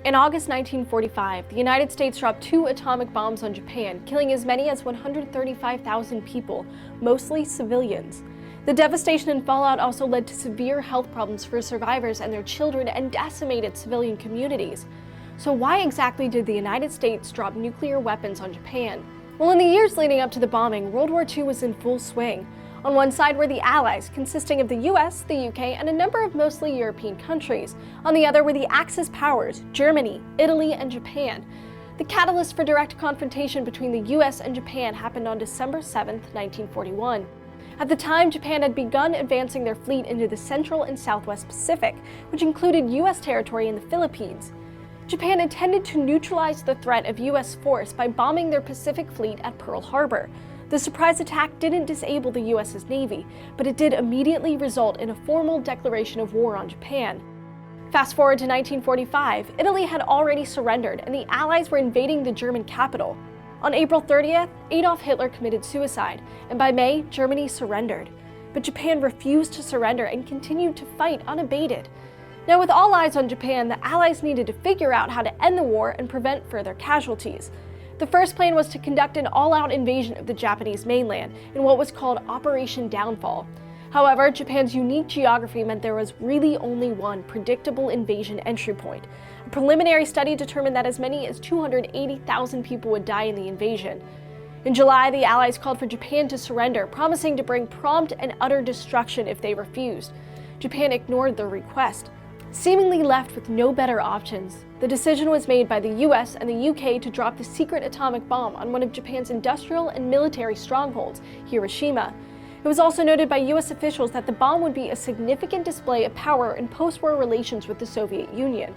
In August 1945, the United States dropped 2 atomic bombs on Japan, killing as many as 135,000 people, mostly civilians. The devastation and fallout also led to severe health problems for survivors and their children and decimated civilian communities. So why exactly did the United States drop nuclear weapons on Japan? Well, in the years leading up to the bombing, World War II was in full swing. On one side were the Allies, consisting of the US, the UK, and a number of mostly European countries. On the other were the Axis powers, Germany, Italy, and Japan. The catalyst for direct confrontation between the US and Japan happened on December 7, 1941. At the time, Japan had begun advancing their fleet into the Central and Southwest Pacific, which included US territory in the Philippines. Japan intended to neutralize the threat of US force by bombing their Pacific fleet at Pearl Harbor. The surprise attack didn't disable the US's Navy, but it did immediately result in a formal declaration of war on Japan. Fast forward to 1945, Italy had already surrendered and the Allies were invading the German capital. On April 30th, Adolf Hitler committed suicide, and by May, Germany surrendered. But Japan refused to surrender and continued to fight unabated. Now, with all eyes on Japan, the Allies needed to figure out how to end the war and prevent further casualties. The first plan was to conduct an all-out invasion of the Japanese mainland in what was called Operation Downfall. However, Japan's unique geography meant there was really only one predictable invasion entry point. A preliminary study determined that as many as 280,000 people would die in the invasion. In July, the Allies called for Japan to surrender, promising to bring prompt and utter destruction if they refused. Japan ignored their request. Seemingly left with no better options, the decision was made by the US and the UK to drop the secret atomic bomb on one of Japan's industrial and military strongholds, Hiroshima. It was also noted by US officials that the bomb would be a significant display of power in post-war relations with the Soviet Union.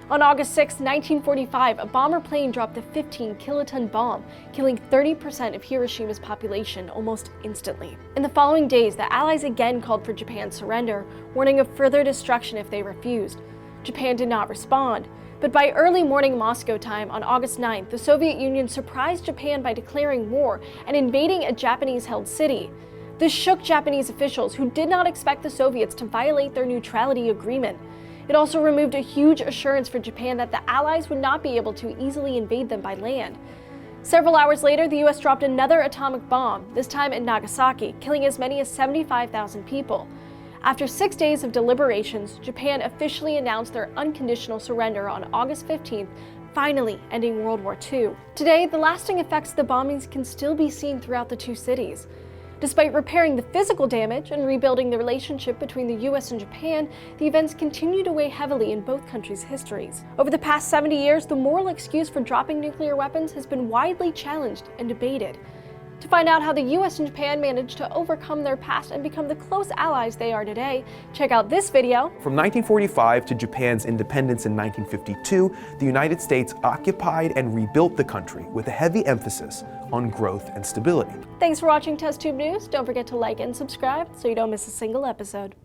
On August 6, 1945, a bomber plane dropped the 15-kiloton bomb, killing 30% of Hiroshima's population almost instantly. In the following days, the Allies again called for Japan's surrender, warning of further destruction if they refused. Japan did not respond, but by early morning Moscow time on August 9th, the Soviet Union surprised Japan by declaring war and invading a Japanese-held city. This shook Japanese officials who did not expect the Soviets to violate their neutrality agreement. It also removed a huge assurance for Japan that the Allies would not be able to easily invade them by land. Several hours later, the US dropped another atomic bomb, this time in Nagasaki, killing as many as 75,000 people. After 6 days of deliberations, Japan officially announced their unconditional surrender on August 15th, finally ending World War II. Today, the lasting effects of the bombings can still be seen throughout the two cities. Despite repairing the physical damage and rebuilding the relationship between the US and Japan, the events continue to weigh heavily in both countries' histories. Over the past 70 years, the moral excuse for dropping nuclear weapons has been widely challenged and debated. To find out how the US and Japan managed to overcome their past and become the close allies they are today, check out this video. From 1945 to Japan's independence in 1952, the United States occupied and rebuilt the country with a heavy emphasis on growth and stability. Thanks for watching TestTube News. Don't forget to like and subscribe so you don't miss a single episode.